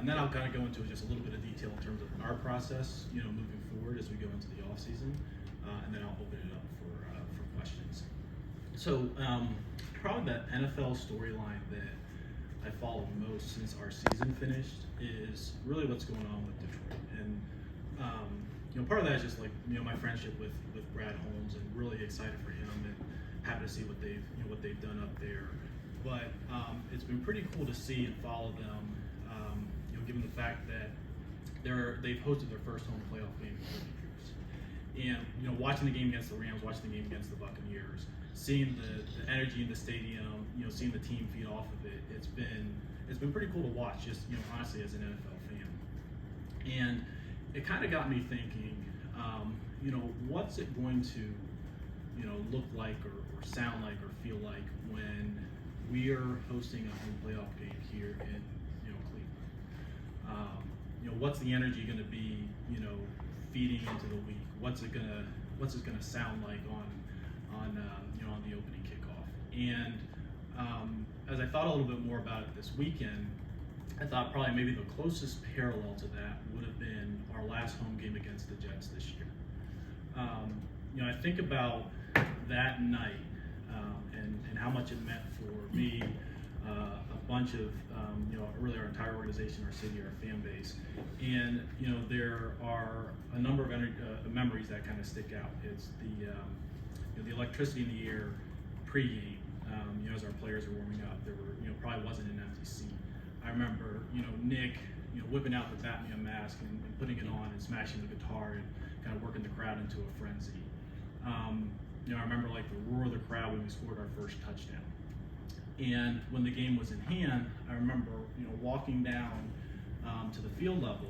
And then I'll kind of go into just a little bit of detail in terms of our process, moving forward as we go into the off season, and then I'll open it up for questions. So probably the NFL storyline that I followed most since our season finished is really what's going on with Detroit. And part of that is just like my friendship with Brad Holmes, and really excited for him and happy to see what they've done up there. But it's been pretty cool to see and follow them, given the fact that they've hosted their first home playoff game in 30 years. And watching the game against the Rams, watching the game against the Buccaneers, seeing the energy in the stadium, seeing the team feed off of it, it's been pretty cool to watch. Just honestly, as an NFL fan, and it kind of got me thinking, what's it going to look like or sound like or feel like when we are hosting a home playoff game here in Cleveland. What's the energy going to be feeding into the week? What's it gonna sound like on the opening kickoff? And as I thought a little bit more about it this weekend, I thought probably maybe the closest parallel to that would have been our last home game against the Jets this year. I think about that night and how much it meant for me, a bunch of really our entire organization, our city, our fan base, and there are a number of memories that kind of stick out. It's the electricity in the air pregame, as our players were warming up. There were probably wasn't an empty seat. I remember Nick whipping out the Batman mask and putting it on and smashing the guitar and kind of working the crowd into a frenzy. I remember like the roar of the crowd when we scored our first touchdown. And when the game was in hand, I remember walking down to the field level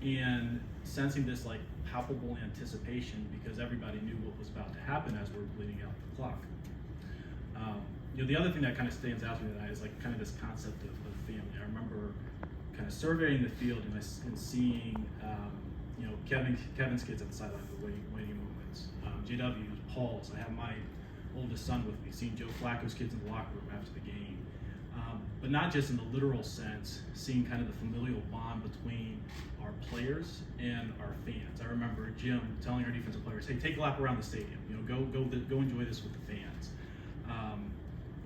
and sensing this like palpable anticipation, because everybody knew what was about to happen as we were bleeding out the clock. The other thing that kind of stands out to me tonight is like kind of this concept of family. I remember kind of surveying the field and seeing Kevin's kids at the sideline, the waiting moments. JW's, Paul's. I have my oldest son with me, seeing Joe Flacco's kids in the locker room after the game. But not just in the literal sense, seeing kind of the familial bond between our players and our fans. I remember Jim telling our defensive players, "Hey, take a lap around the stadium. Go enjoy this with the fans."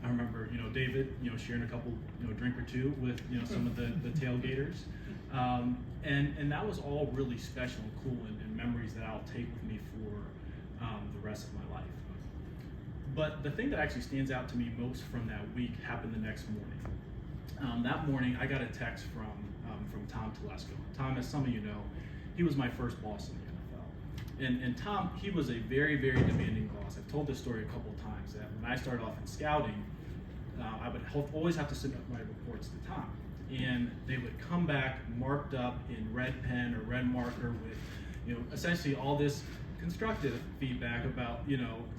I remember, David, sharing a couple, drink or two with, some of the tailgaters. And that was all really special and cool and memories that I'll take with me for the rest of my life. But the thing that actually stands out to me most from that week happened the next morning. That morning, I got a text from Tom Telesco. Tom, as some of you know, he was my first boss in the NFL. And Tom, he was a very, very demanding boss. I've told this story a couple of times, that when I started off in scouting, I would always have to submit my reports to Tom. And they would come back marked up in red pen or red marker with, essentially all this constructive feedback about,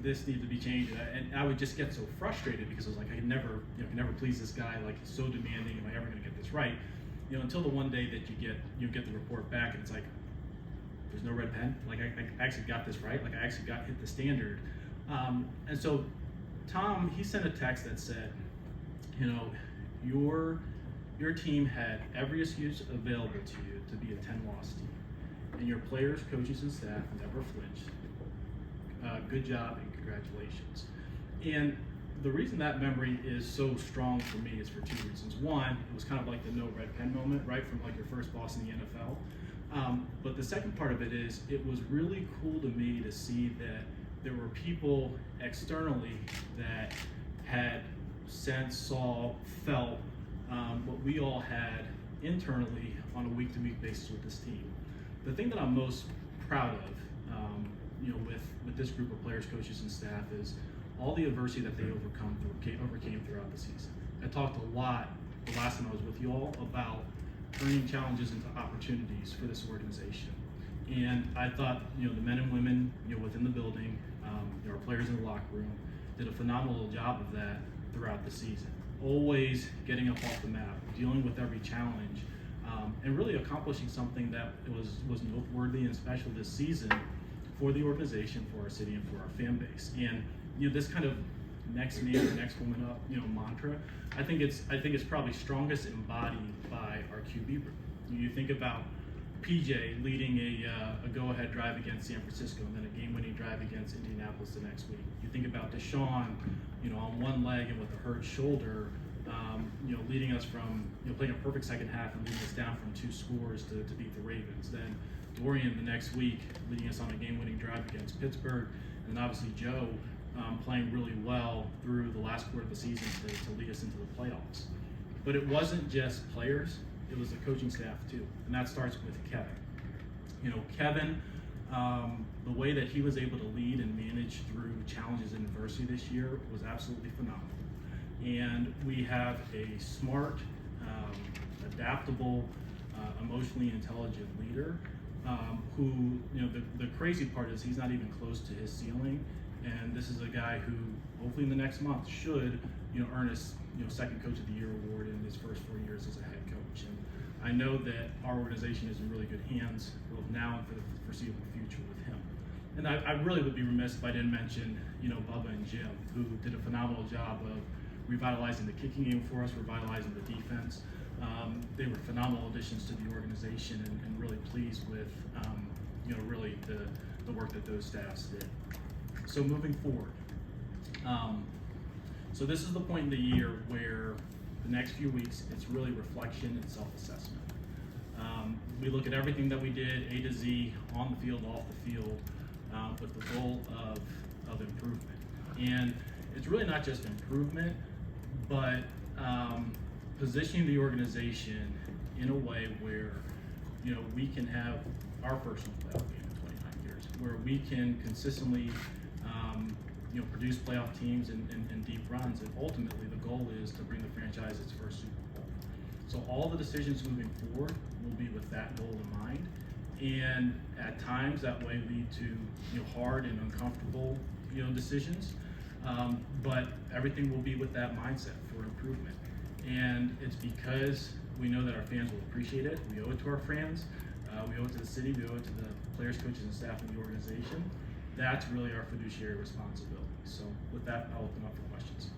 this needs to be changed. And I would just get so frustrated because I was like, I can never please this guy. Like, he's so demanding. Am I ever going to get this right? Until the one day that you get the report back and it's like, there's no red pen. Like, I actually got this right. Like, I actually hit the standard. And so Tom, he sent a text that said, your team had every excuse available to you to be a 10-loss team, and your players, coaches, and staff never flinched. Good job and congratulations. And the reason that memory is so strong for me is for two reasons. One, it was kind of like the no red pen moment, right, from like your first boss in the NFL. But the second part of it is, it was really cool to me to see that there were people externally that had sensed, saw, felt what we all had internally on a week-to-week basis with this team. The thing that I'm most proud of, with this group of players, coaches, and staff is all the adversity that they overcame throughout the season. I talked a lot the last time I was with you all about turning challenges into opportunities for this organization. And I thought, the men and women, within the building, our players in the locker room, did a phenomenal job of that throughout the season. Always getting up off the map, dealing with every challenge, and really accomplishing something that was noteworthy and special this season for the organization, for our city, and for our fan base. And this kind of next man or next woman up, mantra, I think it's probably strongest embodied by our QB room. You think about PJ leading a go-ahead drive against San Francisco, and then a game-winning drive against Indianapolis the next week. You think about Deshaun, on one leg and with a hurt shoulder, leading us from playing a perfect second half and leading us down from 2 scores to beat the Ravens. Then Dorian the next week leading us on a game-winning drive against Pittsburgh, and then obviously Joe playing really well through the last quarter of the season to lead us into the playoffs. But it wasn't just players, it was the coaching staff too, and that starts with Kevin. Kevin, the way that he was able to lead and manage through challenges and adversity this year was absolutely phenomenal. And we have a smart, adaptable, emotionally intelligent leader who, the crazy part is he's not even close to his ceiling. And this is a guy who hopefully in the next month should, earn his, second Coach of the Year award in his first 4 years as a head coach. And I know that our organization is in really good hands, both now and for the foreseeable future with him. And I really would be remiss if I didn't mention, Bubba and Jim, who did a phenomenal job of revitalizing the kicking game for us, revitalizing the defense. They were phenomenal additions to the organization, and really pleased with, really the work that those staffs did. So moving forward, so this is the point in the year where the next few weeks, it's really reflection and self-assessment. We look at everything that we did, A to Z, on the field, off the field, with the goal of improvement. And it's really not just improvement, but positioning the organization in a way where, we can have our personal playoff game in 29 years, where we can consistently produce playoff teams and deep runs, and ultimately the goal is to bring the franchise its first Super Bowl. So all the decisions moving forward will be with that goal in mind, and at times that may lead to hard and uncomfortable decisions, but everything will be with that mindset for improvement. And it's because we know that our fans will appreciate it. We owe it to our fans, we owe it to the city, we owe it to the players, coaches, and staff in the organization. That's really our fiduciary responsibility. So with that, I'll open up for questions.